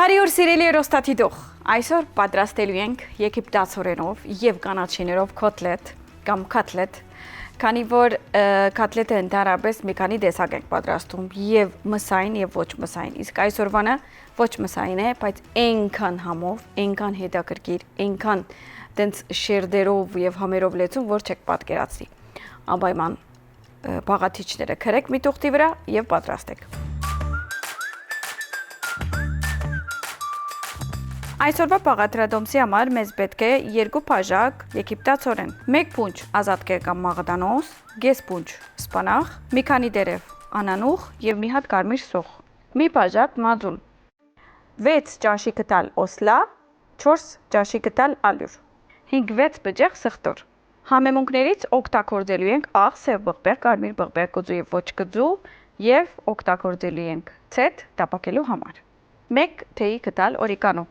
Բարի օր սիրելի հեռուստադիտող, այսօր պատրաստելու ենք եգիպտացորենով եւ կանաչիներով կոտլետ կամ կոտլետ, քանի որ կոտլետը ընդհանրապես մի քանի տեսակ ենք պատրաստում եւ մսային եւ ոչ մսային, իսկ այսօրվանը ոչ մսային է, բայց այնքան համով, այնքան հետաքրքիր, այնքան տենց շերտերով եւ համերով լեցուն, որ չեք պատկերացնի։ Անպայման բաղաթիչները քրեք մի թուղթի վրա եւ պատրաստեք։ Այսօրվա պաղադրատոմսի համար մեզ պետք է 2 բաժակ եգիպտացորեն, 1 փունջ ազատկե կամ մաղդանոս, կես փունջ սպանախ, մի քանի տերև անանուխ եւ մի հատ կարմիր սոխ, մի բաժակ մածուն, 6 ճաշի կտալ օսլա, 4 ճաշի կտալ ալյուր, 5-6 բջեղ սխտոր։ Համեմունքներից օգտագործելու ենք աղ, սև բղբեղ, կարմիր բղբեղ, կծու եւ ոչ կծու եւ օգտագործելու ենք ցետ տապակելու համար։ 1 թեյի կտալ օրիգանո։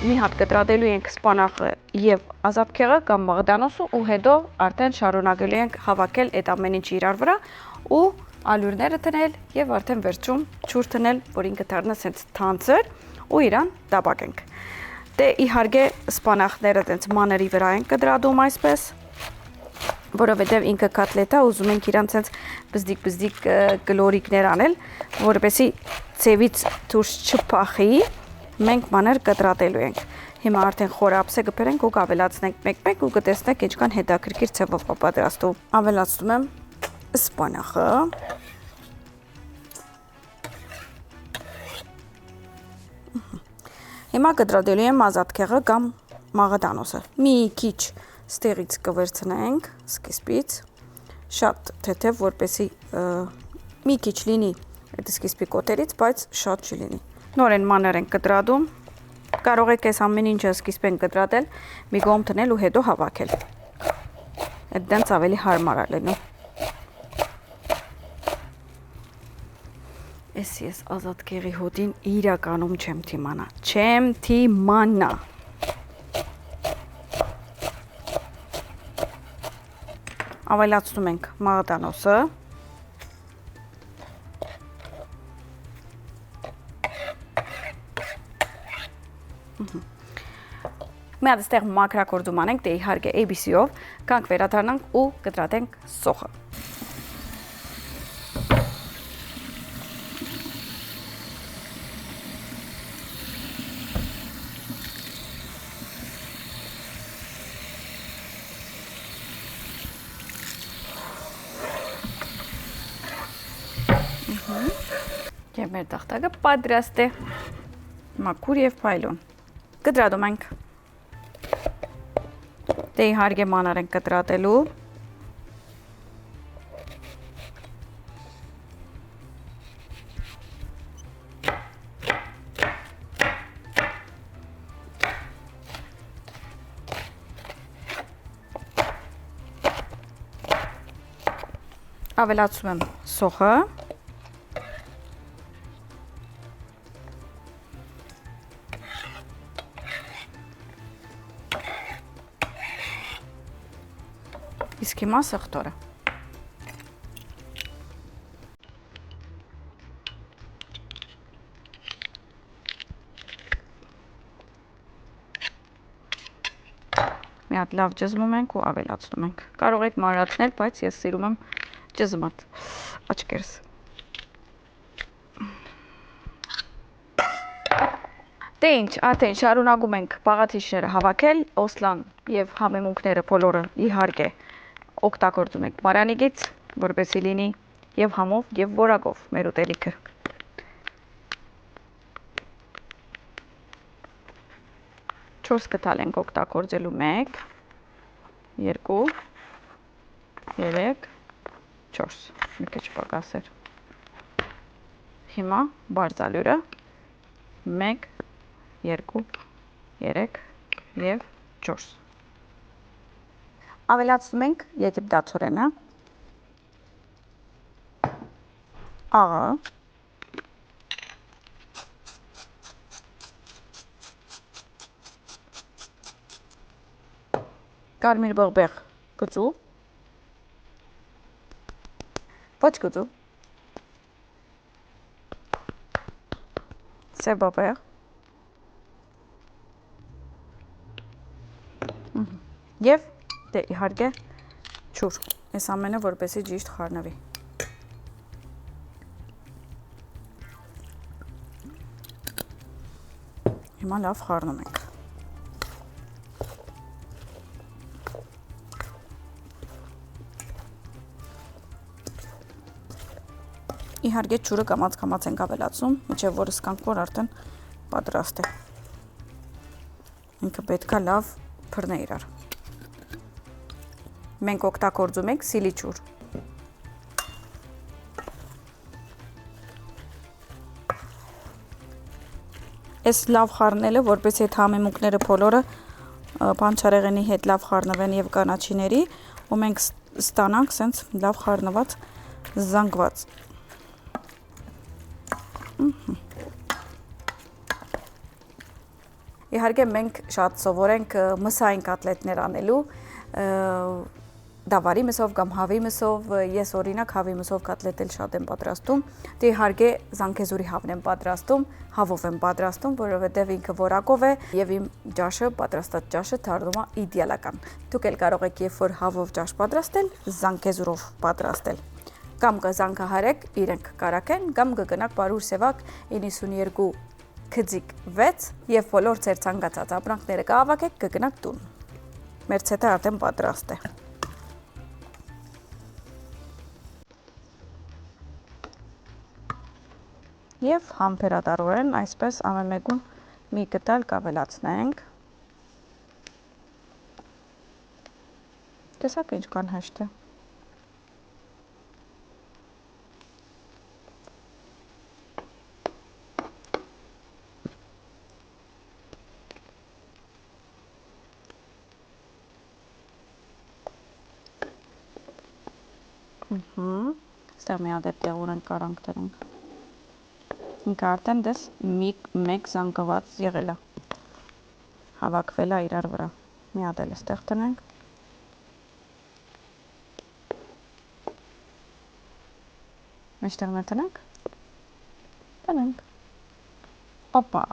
Մի հատ կտրատելու ենք սպանախը եւ ազատքեղը կամ մաղդանոսը ու հետո արդեն շարունակելու ենք հավաքել այդ ամեն ինչը իրար վրա ու ալյուրները տնել եւ արդեն վերջում ջուր տնել, որ ինքը դառնա sense թանձր ու իրան տապակենք։ Դե իհարկե սպանախները տենց մանրի վրա են կտրատում այսպես, որովհետեւ ինքը կոտլետա ուզում ենք իրան sense բզդիկ գլորիկներ անել, որպեսզի ցևից դուրս չփախի։ Մենք մանր կտրատելու ենք։ Հիմա արդեն խորապսը կբերենք ու կավելացնենք մեկ-մեկ ու կտեսնենք ինչքան հետաքրքիր ցևով է պատրաստում։ Ավելացնում եմ սպանախը։ Հիմա կտրատելու եմ ազատքեղը կամ մաղդանոսը։ Մի քիչ ստեղից կվերցնենք սկիզբից, շատ թեթև, որպեսզի մի քիչ լինի այդ սկիզբի կոտերից, բայց շատ չլինի։ Նորեն մանր ենք կտրատում, կարող եք այս ամեն ինչը սկիզբեն կտրատել, մի կողմ տնել ու հետո հավաքել։ Այդ դենց ավելի հարմար է լինում։ Ես ազատքեղի հոտին իրականում չեմ թիմանա։ Ավելացնում ենք մաղդանոսը։ Մի հատ ստեղ մակրակորձում անենք, դե իհարկե ABC-ով, կանք վերադառնանք ու կտրատենք սոխը։ Եվ մեր տախտակը պատրաստ է, մաքուր եւ փայլուն։ Կտրատում ենք։ Դե իհարկե մանր ենք կտրատելու։ Ավելացում եմ սոխը։ Իսկ հիմա սխտորը։ Մի հատ լավ ջզմում ենք ու ավելացնում ենք։ Կարող եք մանրացնել, բայց ես սիրում եմ ջզմած աչքերս։ Դե ինչ, արդեն շարունակում ենք բաղաթիչները հավաքել, օսլան եւ համեմունքները բոլորը իհարկե օգտագործում ենք մարանիգից, որպեսզի լինի եւ համով եւ որակով մեր ուտելիքը։ Չորս կտալ ենք օգտագործելու 1, 2, 3, 4, մի քիչ պակասեր։ Հիմա բարձալյուրը 1, 2, 3 եւ 4։ Ավելացնում ենք եգիպտացորենը, աղը, կարմիր բղբեղ կծու, ոչ կծու, Ծեբաբեղ։ Եվ դե իհարկե ջուր։ Այս ամենը որպեսզի ճիշտ խառնվի։ Հիմա լավ խառնում ենք։ Իհարկե ջուրը կամաց-կամաց ենք ավելացում, մինչև որ զգանք, որ արդեն պատրաստ է։ Ինքը պետք է լավ փռնե իրար։ Մենք օգտագործում ենք սիլի ջուր։ Այս լավ խառնելը, որպես այդ համեմունքները բոլորը պանչարեղենի հետ լավ խառնվեն եւ կանաչիների, ու մենք ստանանք սենց լավ խառնված զանգված։ Իհարկե մենք շատ սովոր ենք մսային կոտլետներ անելու, դավարի մսով կամ հավի մսով, ես օրինակ հավի մսով կոտլետ էլ շատ եմ պատրաստում, դե իհարկե զանգեզուրի հավն եմ պատրաստում, հավով եմ պատրաստում, որովհետև ինքը որակով է եւ իմ ջաշը, պատրաստած ջաշը դառնում է իդեալական։ Դուք էլ կարող եք երբ որ հավով ջաշ պատրաստել, զանգեզուրով պատրաստել։ Կամ կզանգահարեք, իրենք կարակեն, կամ կգնաք Պարուր Սևակ 92 քծիկ 6 եւ բոլոր ձեր ցանկացած ապրանքները կհավաքեք, կգնաք տուն։ Մեր ցետը արդեն պատրաստ է։ Եվ համբերատարորեն այսպես ամենմեկուն մի կտալ կավելացնենք։ Տեսակ ինչքան հեշտ է։ Ստեղ մի հատ տեղ ունենք կարանք դրենք։ Ինքը արդեն դες մեկ զանգված եղել է։ Հավաքվել է իրար վրա։ Մի հատ էլ ստեղ տնենք։ Մեջտեղն է տնենք։ Տնենք։ Օպա։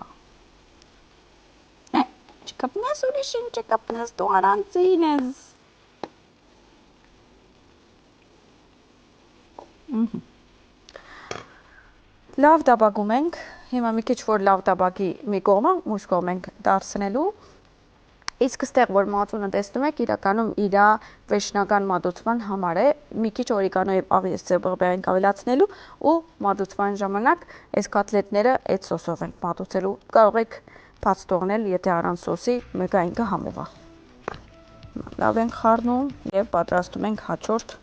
Չկպնես ուրիշ ինչ չկպնես, դու առանցին ես։ Լավ դաբակում ենք, հիմա մի քիչ որ լավ դաբակի մի կողմը, մյուս կողմ ենք դարձնելու, իսկ ստեղ որ մածունը տեսնում եք, իրականում իր վերջնական մատուցման համար է, մի քիչ օրիգանո եւ աղի ծեբղբե ենք ավելացնելու ու մատուցման ժամանակ այս կոտլետները այդ սոսով ենք մատուցելու, կարող եք բաց թողնել, եթե առանց սոսի, մեկը ինքը համով է։ Լավ ենք խառնում եւ պատրաստում ենք հաջորդ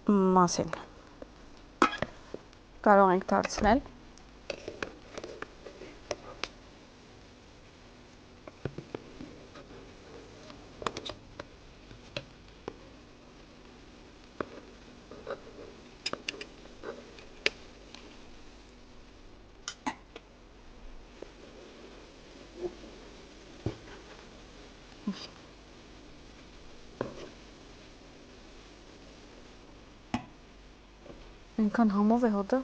մասին։ Կարող ենք դարձնել։ Այնքան համով է հոտը։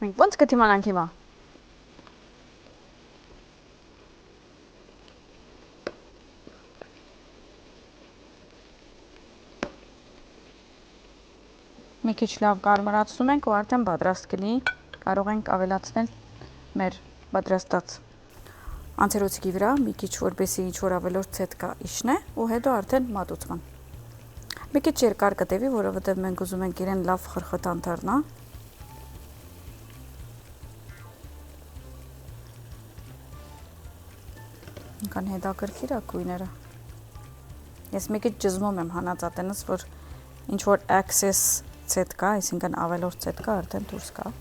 Մենք ոնց կթիմանանք հիմա։ Մի քիչ լավ կարմրացնում ենք ու արդեն պատրաստ կլինի, կարող ենք ավելացնել մեր պատրաստած անցերոցիկի վրա մի քիչ որպեսզի ինչ որ ավելորդ ցետ կա իշնե ու հետո արդեն մատուցման։ Մի քիչ երկար կտևի, որովհետև մենք ուզում ենք իրեն լավ խրխտան դառնա։ Ինքան հետաքրքիր է գույները։ Ես մի քիչ ջզմում եմ հանածատենս, որ ինչ որ access ցետ կա, այսինքն ավելորդ ցետ կա, արդեն դուրս կա։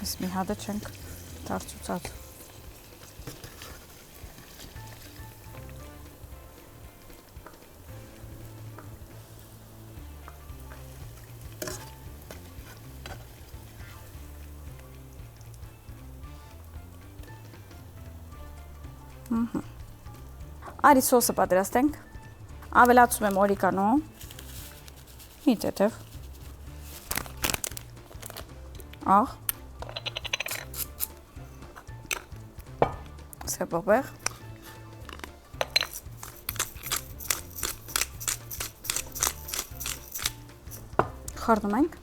Այս մի հատը չենք դարձուցած։ Արի սոսը պատրաստենք։ Ավելացում եմ օրիգանո, մի տետև, աղ, սեպոբեղ, խառնում ենք,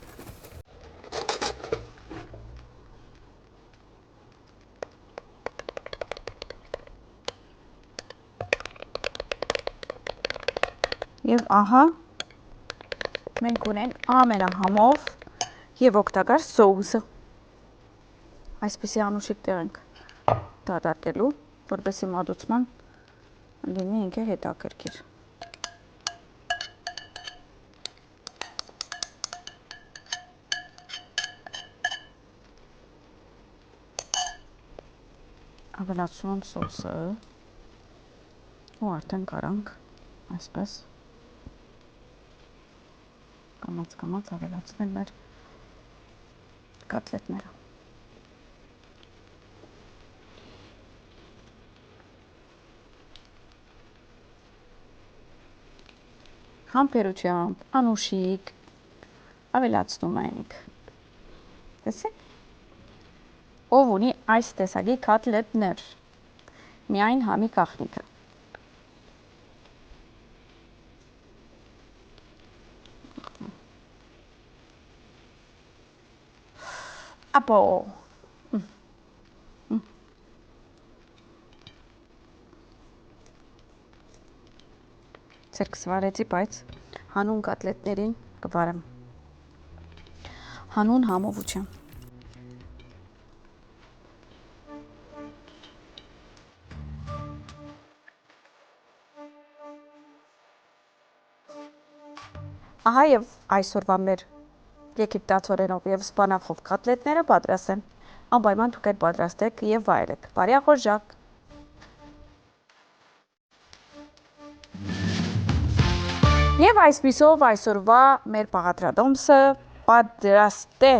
և ահա մենք ունենք ամենահամով և օգտակար սոուսը։ Այսպիսի անուշիկ տեղ ենք դատարկելու, որպեսզի մատուցման լինի ինքը հետաքրքիր։ Ավելացնում եմ սոսը ու արդեն կարանք այսպես կամաց ավելացնել մեր կոտլետները։ Համբերությամբ, անուշիկ ավելացնում ենք։ Տեսեք։ Ով ունի այս տեսակի կոտլետներ, միայն համի գաղտնիքը։ Ապո ցերկս վարեցի, բայց հանուն կոտլետներին կվարեմ։ Հանուն համովության։ Ահա եւ այսօրվա մեր եգիպտացորենով եւ սպանախով կոտլետները պատրաստ են։ Անպայման դուք էլ պատրաստեք եւ վայելեք։ Բարի ախորժակ։ Եվ այսպիսով այսօրվա մեր բաղադրատոմսը պատրաստ է։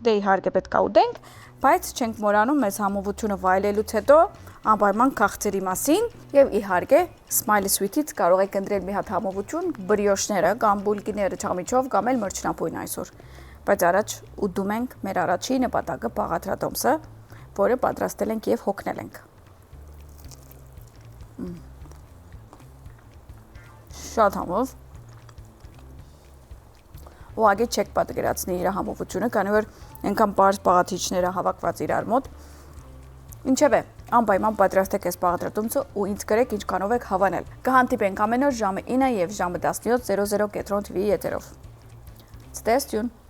Դե իհարկե պետք է ուտենք, բայց չենք մոռանում մեզ համովությունը վայելելուց հետո անպայման քաղցրի մասին եւ իհարկե Smiley Sweet-ից կարող եք ընտրել մի հատ համովություն, բրիոշները կամ բուլկիները չամիչով կամ էլ մրջնապույն այսօր։ Բայց առաջ ուտում ենք մեր առաջի նպատակը բաղադրատոմսը, որը պատրաստել ենք եւ հոգնել ենք։ Շատ համով։ Ուղղակի չեք պատկերացնի իր համովությունը, քանի որ այնքան պարզ բաղադրիչները հավաքված իրար մոտ։ Ինչևէ, անպայման պատրաստեք այս բաղադրատոմսը ու ինձ գրեք ինչքանով եք հավանել։ Կհանդիպենք ամեն օր ժամը 9 եւ ժամը 17:00 Կենտրոն TV եթերով։ Stay tuned.